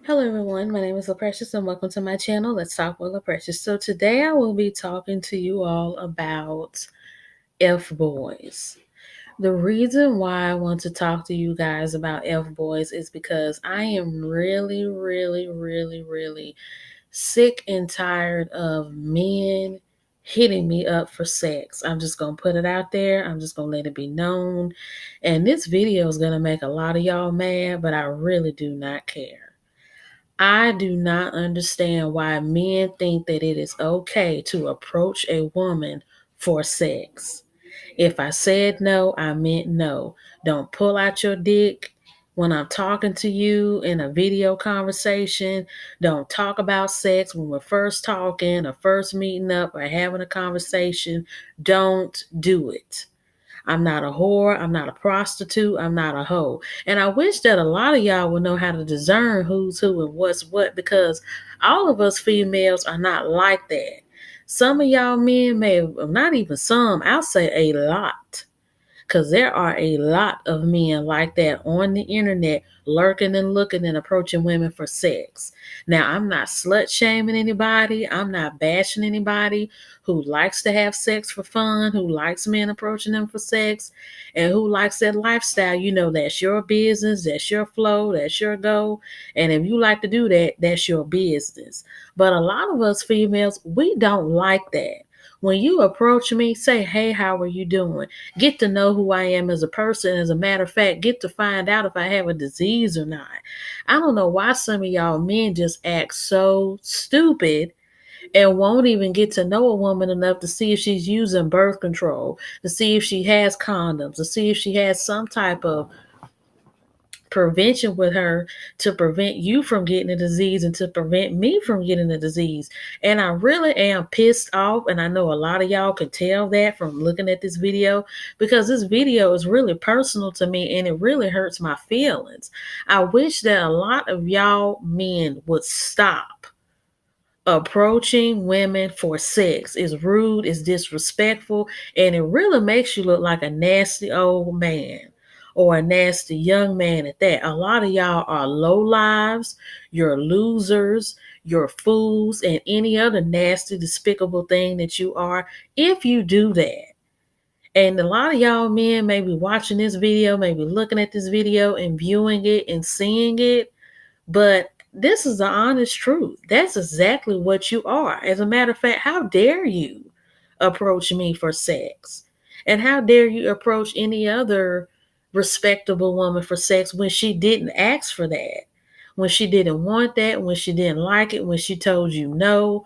Hello everyone, my name is LaPrecious and welcome to my channel, Let's Talk with LaPrecious. So today I will be talking to you all about F-boys. The reason why I want to talk to you guys about F-boys is because I am really sick and tired of men hitting me up for sex. I'm just going to put it out there. I'm just going to let it be known. And this video is going to make a lot of y'all mad, but I really do not care. I do not understand why men think that it is okay to approach a woman for sex. If I said no, I meant no. Don't pull out your dick when I'm talking to you in a video conversation. Don't talk about sex when we're first talking or first meeting up or having a conversation. Don't do it. I'm not a whore. I'm not a prostitute. I'm not a hoe. And I wish that a lot of y'all would know how to discern who's who and what's what, because all of us females are not like that. Some of y'all men may have, not even some, I'll say a lot, because there are a lot of men like that on the internet lurking and looking and approaching women for sex. Now, I'm not slut shaming anybody. I'm not bashing anybody who likes to have sex for fun, who likes men approaching them for sex, and who likes that lifestyle. You know, that's your business, that's your flow, that's your go. And if you like to do that, that's your business. But a lot of us females, we don't like that. When you approach me, say, hey, how are you doing? Get to know who I am as a person. As a matter of fact, get to find out if I have a disease or not. I don't know why some of y'all men just act so stupid and won't even get to know a woman enough to see if she's using birth control, to see if she has condoms, to see if she has some type of prevention with her to prevent you from getting a disease and to prevent me from getting a disease. And I really am pissed off, and I know a lot of y'all can tell that from looking at this video, because this video is really personal to me and it really hurts my feelings. I wish that a lot of y'all men would stop approaching women for sex. Is rude, is disrespectful, and it really makes you look like a nasty old man or a nasty young man at that. A lot of y'all are low lives, you're losers, you're fools, and any other nasty, despicable thing that you are if you do that. And a lot of y'all men may be watching this video, maybe looking at this video and viewing it and seeing it, but this is the honest truth. That's exactly what you are. As a matter of fact, how dare you approach me for sex? And how dare you approach any other respectable woman for sex when she didn't ask for that? When she didn't want that, when she didn't like it, when she told you no,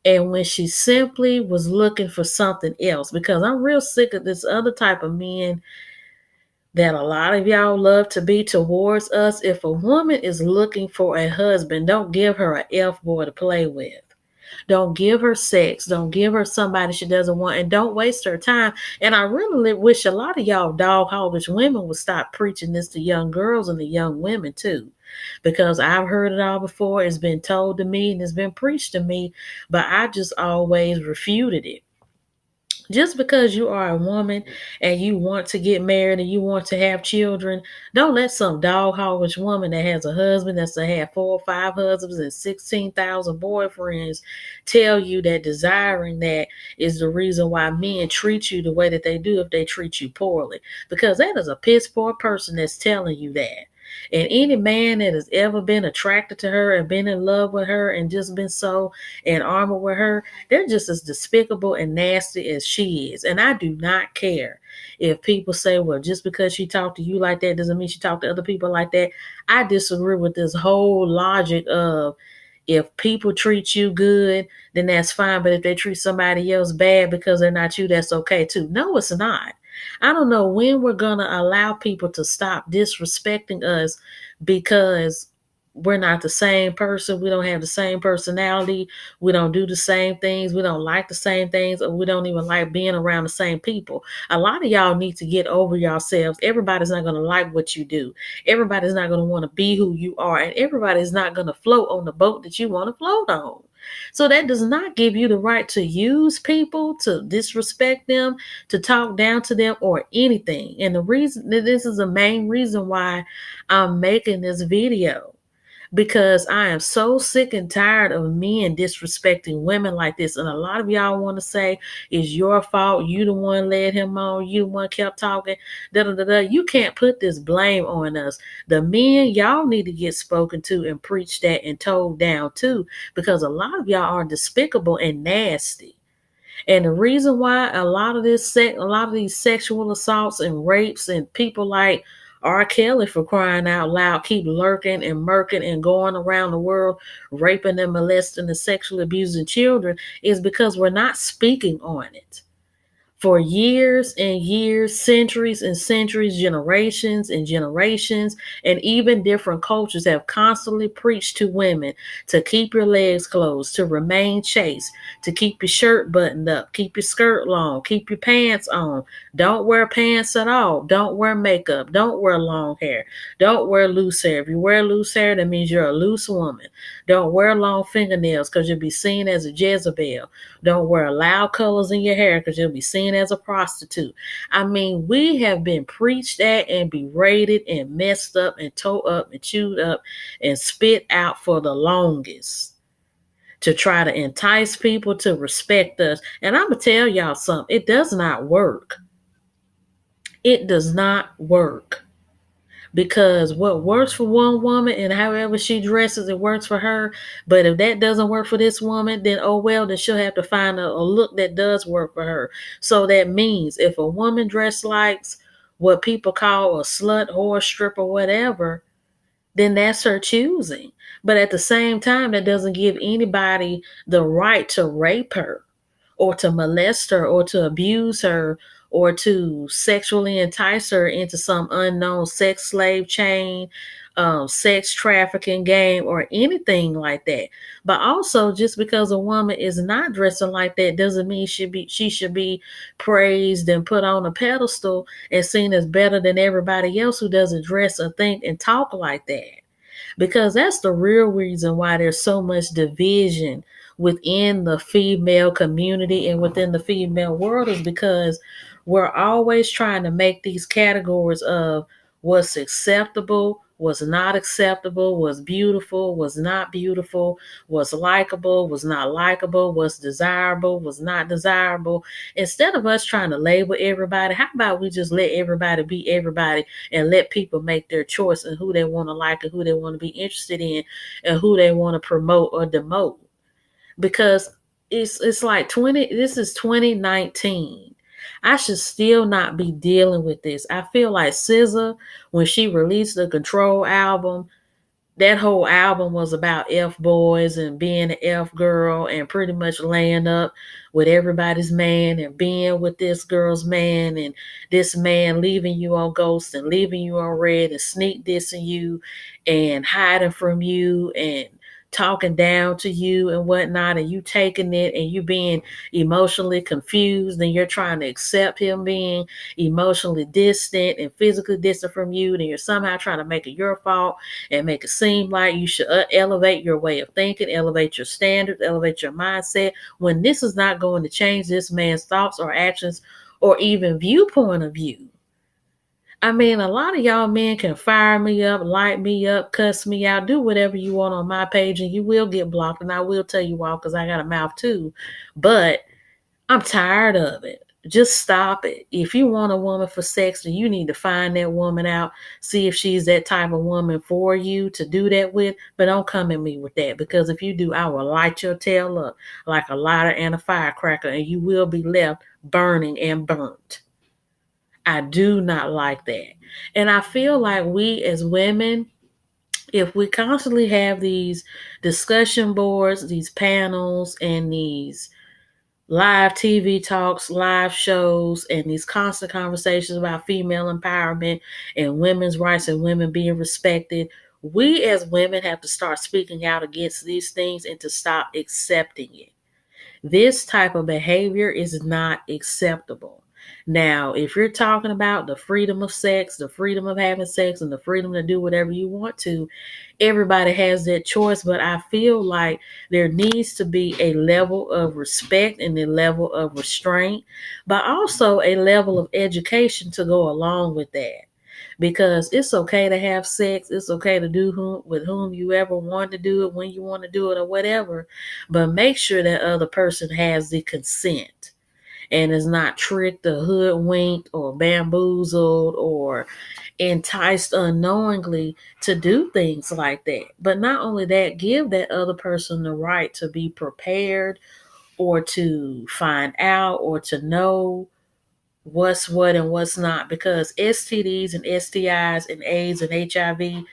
and when she simply was looking for something else. Because I'm real sick of this other type of men that a lot of y'all love to be towards us. If a woman is looking for a husband, don't give her an F boy to play with. Don't give her sex. Don't give her somebody she doesn't want, and don't waste her time. And I really wish a lot of y'all dog hoggish women would stop preaching this to young girls and the young women too, because I've heard it all before. It's been told to me and it's been preached to me, but I just always refuted it. Just because you are a woman and you want to get married and you want to have children, don't let some dog hoggish woman that has a husband that's to have 4 or 5 husbands and 16,000 boyfriends tell you that desiring that is the reason why men treat you the way that they do if they treat you poorly. Because that is a piss poor person that's telling you that. And any man that has ever been attracted to her and been in love with her and just been so in armor with her, they're just as despicable and nasty as she is. And I do not care if people say, well, just because she talked to you like that doesn't mean she talked to other people like that. I disagree with this whole logic of, if people treat you good, then that's fine. But if they treat somebody else bad because they're not you, that's okay too. No, it's not. I don't know when we're going to allow people to stop disrespecting us because we're not the same person. We don't have the same personality. We don't do the same things. We don't like the same things, or we don't even like being around the same people. A lot of y'all need to get over yourselves. Everybody's not going to like what you do. Everybody's not going to want to be who you are. And everybody's not going to float on the boat that you want to float on. So that does not give you the right to use people, to disrespect them, to talk down to them, or anything. And the reason, this is the main reason why I'm making this video. because I am so sick and tired of men disrespecting women like this. And a lot of y'all want to say it's your fault. You the one led him on. You the one kept talking. Da da da da. You can't put this blame on us. The men, y'all need to get spoken to and preached at and told down too, because a lot of y'all are despicable and nasty. And the reason why a lot of these sexual assaults and rapes and people like R. Kelly, for crying out loud, keep lurking and murking and going around the world raping and molesting and sexually abusing children is because we're not speaking on it. For years and years, centuries and centuries, generations and generations, and even different cultures have constantly preached to women to keep your legs closed, to remain chaste, to keep your shirt buttoned up, keep your skirt long, keep your pants on. Don't wear pants at all. Don't wear makeup. Don't wear long hair. Don't wear loose hair. If you wear loose hair, that means you're a loose woman. Don't wear long fingernails because you'll be seen as a Jezebel. Don't wear loud colors in your hair because you'll be seen as a prostitute. I mean, we have been preached at and berated and messed up and tore up and chewed up and spit out for the longest to try to entice people to respect us. And I'm going to tell y'all something. It does not work. It does not work. Because what works for one woman and however she dresses, it works for her. But if that doesn't work for this woman, then oh well, then she'll have to find a look that does work for her. So that means if a woman dressed like what people call a slut, whore, stripper, whatever, then that's her choosing. But at the same time, that doesn't give anybody the right to rape her or to molest her or to abuse her or to sexually entice her into some unknown sex slave chain, sex trafficking game, or anything like that. But also, just because a woman is not dressing like that doesn't mean she should be praised and put on a pedestal and seen as better than everybody else who doesn't dress or think and talk like that. Because that's the real reason why there's so much division within the female community and within the female world, is because we're always trying to make these categories of what's acceptable, what's not acceptable, what's beautiful, what's not beautiful, what's likable, what's not likable, what's desirable, what's not desirable. Instead of us trying to label everybody, how about we just let everybody be everybody and let people make their choice and who they want to like and who they want to be interested in and who they want to promote or demote. Because it's like this is 2019. I should still not be dealing with this. I feel like SZA, when she released the Control album, that whole album was about F boys and being an F girl and pretty much laying up with everybody's man and being with this girl's man, and this man leaving you on ghost and leaving you on red and sneak dissing you and hiding from you and talking down to you and whatnot, and you taking it and you being emotionally confused and you're trying to accept him being emotionally distant and physically distant from you, and you're somehow trying to make it your fault and make it seem like you should elevate your way of thinking, elevate your standards, elevate your mindset, when this is not going to change this man's thoughts or actions or even viewpoint of you. I mean, a lot of y'all men can fire me up, light me up, cuss me out, do whatever you want on my page, and you will get blocked. And I will tell you why, because I got a mouth too. But I'm tired of it. Just stop it. If you want a woman for sex, then you need to find that woman out, see if she's that type of woman for you to do that with. But don't come at me with that, because if you do, I will light your tail up like a lighter and a firecracker, and you will be left burning and burnt. I do not like that. And I feel like we as women, if we constantly have these discussion boards, these panels, and these live TV talks, live shows, and these constant conversations about female empowerment and women's rights and women being respected, we as women have to start speaking out against these things and to stop accepting it. This type of behavior is not acceptable. Now, if you're talking about the freedom of sex, the freedom of having sex, and the freedom to do whatever you want to, everybody has that choice. But I feel like there needs to be a level of respect and a level of restraint, but also a level of education to go along with that. because it's okay to have sex. It's okay to do with whom you ever want to do it, when you want to do it, or whatever. But make sure that other person has the consent and is not tricked or hoodwinked or bamboozled or enticed unknowingly to do things like that. But not only that, give that other person the right to be prepared or to find out or to know what's what and what's not, because STDs and STIs and AIDS and HIV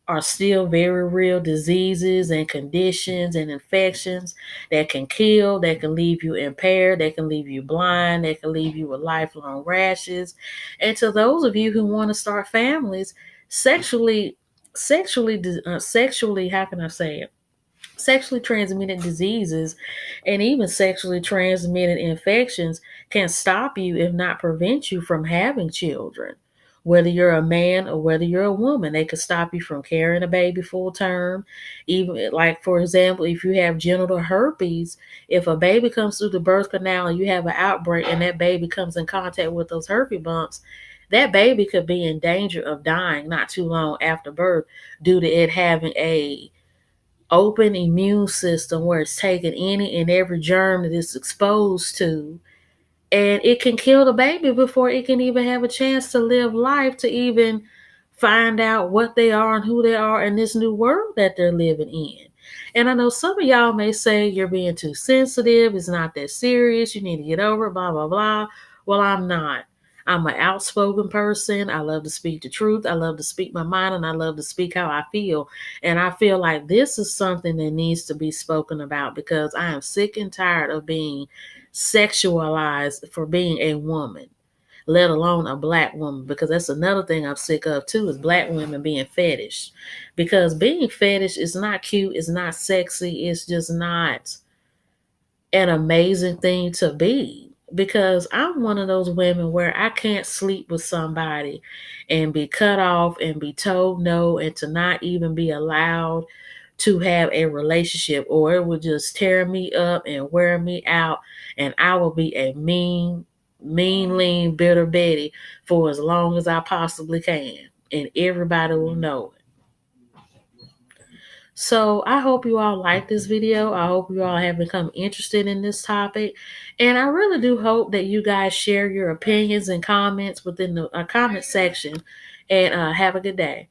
are still very real diseases and conditions and infections that can kill, that can leave you impaired, that can leave you blind, that can leave you with lifelong rashes. And to those of you who want to start families, sexually, how can I say it? Sexually transmitted diseases and even sexually transmitted infections can stop you, if not prevent you, from having children. Whether you're a man or whether you're a woman, they could stop you from carrying a baby full term. Even, like, for example, if you have genital herpes, if a baby comes through the birth canal and you have an outbreak and that baby comes in contact with those herpes bumps, that baby could be in danger of dying not too long after birth due to it having a open immune system where it's taking any and every germ that it's exposed to, and it can kill the baby before it can even have a chance to live life, to even find out what they are and who they are in this new world that they're living in. And I know some of y'all may say you're being too sensitive, it's not that serious, you need to get over it, blah blah blah. Well, I'm not. I'm an outspoken person. I love to speak the truth. I love to speak my mind, and I love to speak how I feel. And I feel like this is something that needs to be spoken about, because I am sick and tired of being sexualized for being a woman, let alone a black woman, because that's another thing I'm sick of too, is black women being fetish. Because being fetish is not cute, it's not sexy, it's just not an amazing thing to be. Because I'm one of those women where I can't sleep with somebody and be cut off and be told no and to not even be allowed to have a relationship, or it would just tear me up and wear me out, and I will be a mean, lean, bitter Betty for as long as I possibly can, and everybody will know it. So I hope you all like this video. I hope you all have become interested in this topic. And I really do hope that you guys share your opinions and comments within the comment section. And have a good day.